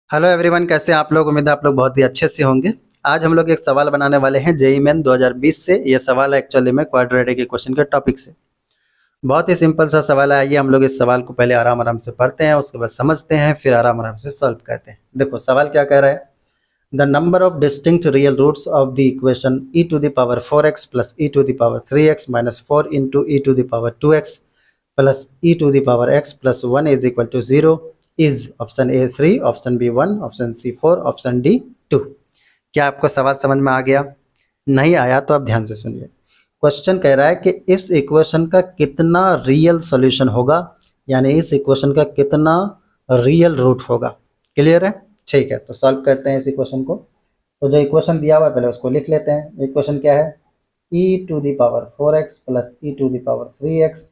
Hello everyone, कैसे हैं आप लोग। उम्मीद है आप लोग बहुत ही अच्छे से होंगे। आज हम लोग एक सवाल बनाने वाले हैं जेईई मेन 2020 से। ये सवाल है एक्चुअली में क्वाड्रेटिक इक्वेशन के टॉपिक से। बहुत ही सिंपल सा सवाल है। आइए हम लोग इस सवाल को पहले आराम आराम से पढ़ते हैं, उसके बाद समझते हैं, फिर आराम आराम से सॉल्व करते हैं। देखो सवाल क्या कह रहा है। The number of distinct real roots of the equation e to the power 4x plus e to the power 3x minus 4 into e to the power 2x plus e to the power x plus 1 is equal to 0 is option A 3, option B 1, option C 4, option D 2। क्या आपको सवाल समझ में आ गया? नहीं आया तो आप ध्यान से सुनिए। क्वेश्चन कह रहा है कि इस इक्वेशन का कितना रियल सॉल्यूशन होगा, यानी इस इक्वेशन का कितना रियल रूट होगा। क्लियर है? ठीक है, तो सॉल्व करते हैं इस इक्वेशन को। तो जो इक्वेशन दिया हुआ है पहले उसको लिख लेते हैं। इक्वेशन क्या है? e to the power 4x plus e to the power 3x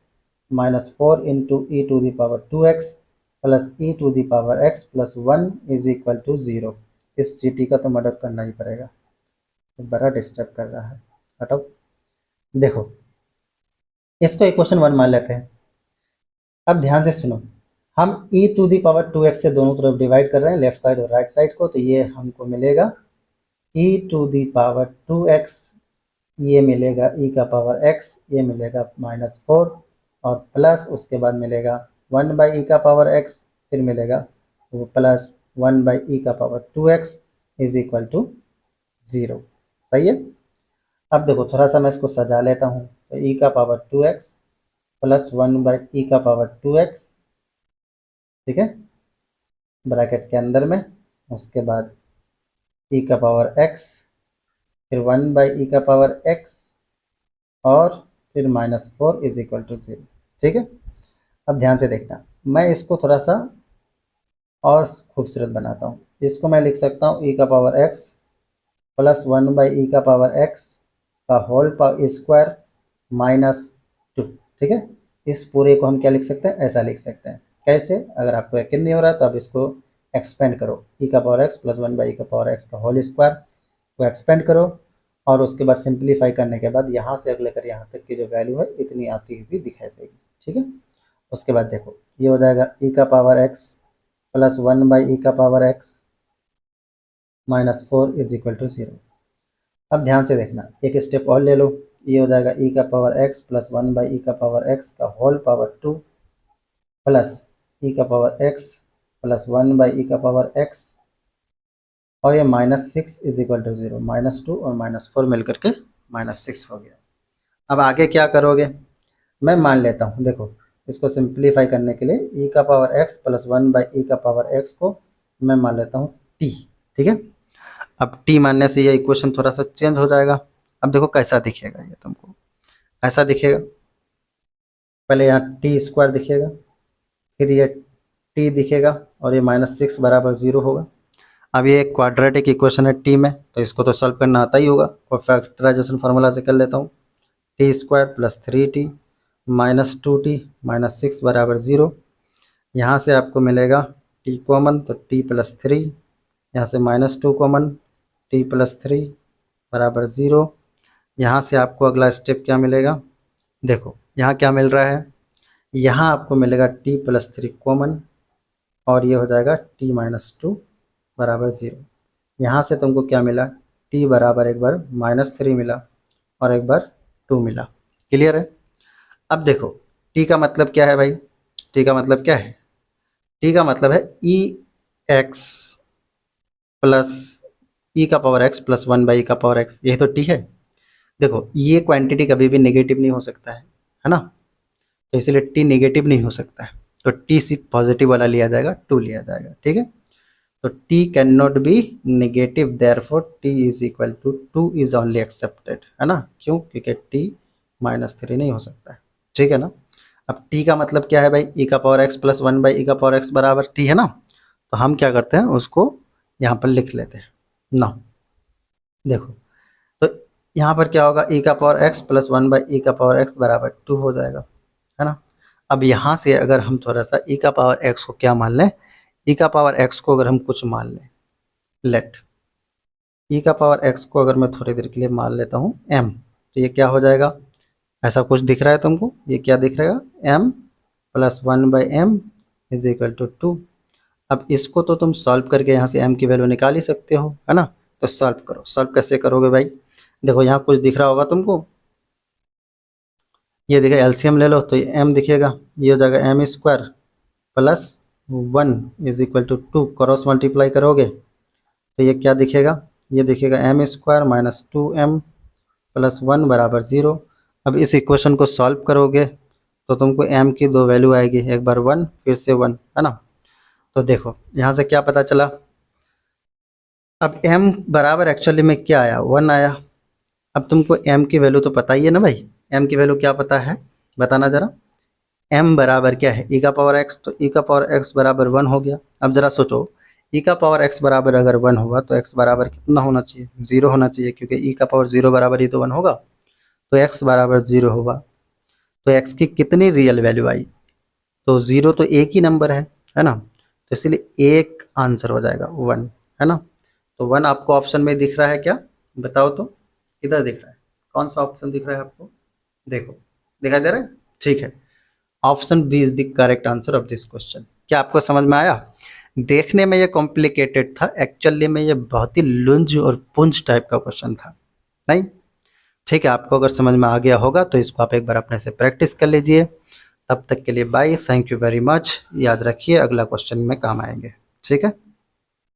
minus 4 into e to the power 2x plus e to the power x plus 1 is equal to 0। इस चीटी का तो मदद करना ही पड़ेगा, तो बड़ा डिस्टर्ब कर रहा है। हटाओ। देखो इसको इक्वेशन 1 मान लेते हैं। अब ध्यान से सुनो, हम e to the power 2x से दोनों तरफ डिवाइड कर रहे हैं, लेफ्ट साइड और राइट साइड को। तो ये हमको मिलेगा e to the power 2x, ये मिलेगा e का पावर x, ये मिलेगा -4 और प्लस उसके बाद मिलेगा 1 बाई ई का पावर x, फिर मिलेगा वो प्लस 1 बाई ई का power 2x is equal to 0। सही है। अब देखो थोड़ा सा मैं इसको सजा लेता हूँ। तो e का power 2x plus 1 by e का पावर 2x, ठीक है, ब्रैकेट के अंदर में। उसके बाद ई का पावर x, फिर 1 बाई ई का पावर x और फिर -4 इज इक्वल टू 0। ठीक है। अब ध्यान से देखना, मैं इसको थोड़ा सा और खूबसूरत बनाता हूँ। इसको मैं लिख सकता हूँ ई का power x plus 1 by e का पावर x का होल पावर स्क्वायर -2। ठीक है। इस पूरे को हम क्या लिख सकते हैं? ऐसा लिख सकते हैं। कैसे? अगर आपको यकीन नहीं हो रहा तो आप इसको एक्सपेंड करो। ई का power x plus 1 by e का पावर x का होल स्क्वायर को एक्सपेंड करो और उसके बाद सिंप्लीफाई करने के बाद यहाँ से अगले कर यहाँ तक की जो वैल्यू है इतनी आती हुई दिखाई देगी। ठीक है। उसके बाद देखो ये हो जाएगा ई का power x plus 1 by e का power x -4 is equal to 0। अब ध्यान से देखना, एक स्टेप और ले लो। ये हो जाएगा ई का power x plus 1 by e का पावर x का होल पावर 2 प्लस ई का power x plus 1 by e का पावर x और ये -6 इज इक्वल टू 0। -2 और -4 मिलकर के -6 हो गया। अब आगे क्या करोगे? मैं मान लेता हूँ, देखो इसको सिंप्लीफाई करने के लिए ई का power x plus 1 by e का पावर x को मैं मान लेता हूँ t। ठीक है। अब t मानने से ये इक्वेशन थोड़ा सा चेंज हो जाएगा। अब देखो कैसा दिखेगा, ये तुमको ऐसा दिखेगा। पहले यहाँ टी स्क्वायर दिखेगा, फिर ये टी दिखेगा और ये -6 बराबर 0 होगा। अब ये क्वाड्रेटिक इक्वेशन है टी में, तो इसको तो सॉल्व करना आता ही होगा। और फैक्टराइजेशन फार्मूला से कर लेता हूँ। T square plus 3t minus 2t minus 6 बराबर 0। यहाँ से आपको मिलेगा टी कॉमन, तो टी प्लस 3, यहाँ से -2 कॉमन, टी प्लस 3 बराबर 0। यहाँ से आपको अगला स्टेप क्या मिलेगा? देखो यहाँ क्या मिल रहा है, यहाँ आपको मिलेगा टी प्लस 3 कॉमन और ये हो जाएगा t-2 बराबर 0। यहाँ से तुमको क्या मिला? t बराबर एक बार -3 मिला और एक बार 2 मिला। क्लियर है? अब देखो t का मतलब क्या है भाई? t का मतलब क्या है? t का मतलब है ई एक्स प्लस ई का power x plus 1 by e का पावर x, यही तो t है। देखो ये क्वांटिटी कभी भी नेगेटिव नहीं हो सकता है ना, तो इसलिए टी नेगेटिव नहीं हो सकता है। तो टी सिर्फ पॉजिटिव वाला लिया जाएगा, 2 लिया जाएगा। ठीक है। तो t can not be negative, therefore t is equal to 2 is only accepted, है ना। क्यों? क्योंकि टी -3 नहीं हो सकता है। ठीक है ना। अब टी का मतलब क्या है भाई? ई का power x plus 1 by e का पावर एक्स बराबर टी, है ना। तो हम क्या करते हैं, उसको यहाँ पर लिख लेते हैं ना। देखो तो यहाँ पर क्या होगा? ई का power x plus 1 by e का पावर एक्स बराबर 2 हो जाएगा, है ना। अब यहाँ से अगर हम थोड़ा सा ई का पावर एक्स को क्या मान लें, ई का पावर एक्स को अगर हम कुछ मान लें, लेट ई का पावर एक्स को अगर मैं थोड़ी देर के लिए मान लेता हूँ एम, तो ये क्या हो जाएगा? ऐसा कुछ दिख रहा है तुमको? ये क्या दिख रहेगा? M plus 1 by m is equal to 2। अब इसको तो तुम सॉल्व करके यहाँ से m की वैल्यू निकाल ही सकते हो, है ना। तो सॉल्व करो। सॉल्व कैसे करोगे भाई, देखो यहाँ कुछ दिख रहा होगा तुमको, ये देखिए एलसीएम ले लो तो ये m दिखेगा, ये हो जाएगा m square plus 1 = 2, cross multiply करोगे तो ये क्या दिखेगा, ये दिखेगा m square minus 2m plus 1 बराबर 0। अब इस इक्वेशन को सॉल्व करोगे तो तुमको m की दो वैल्यू आएगी, एक बार 1 फिर से 1, है ना। तो देखो यहाँ से क्या पता चला, अब m बराबर एक्चुअली में क्या आया, 1 आया। अब तुमको m की वैल्यू तो पता ही है ना भाई, m की वैल्यू क्या पता है बताना जरा। m बराबर क्या है, e का पावर x, तो e का पावर x बराबर 1 हो गया। अब जरा सोचो, e का पावर x बराबर अगर 1 हुआ तो x बराबर कितना होना चाहिए, 0 होना चाहिए, क्योंकि e का पावर 0 बराबर ही तो 1 होगा। तो x बराबर 0 होगा, तो x की कितनी रियल वैल्यू आई, तो 0 तो एक ही नंबर है ना, तो इसलिए एक आंसर हो जाएगा 1, है ना। तो 1 आपको ऑप्शन में दिख रहा है क्या, बताओ तो, किधर दिख रहा है, कौन सा ऑप्शन दिख रहा है आपको, देखो दिखाई दे रहा है, ठीक है। Option B is the correct answer of this question. क्या आपको समझ में आया, देखने में ये कॉम्प्लिकेटेड था, एक्चुअली में ये बहुत ही लुंज और पुंज टाइप का क्वेश्चन था, नहीं। ठीक है, आपको अगर समझ में आ गया होगा तो इसको आप एक बार अपने से प्रैक्टिस कर लीजिए। तब तक के लिए bye, thank you very much. याद रखिए अगला क्वेश्चन में काम आएंगे, ठीक है।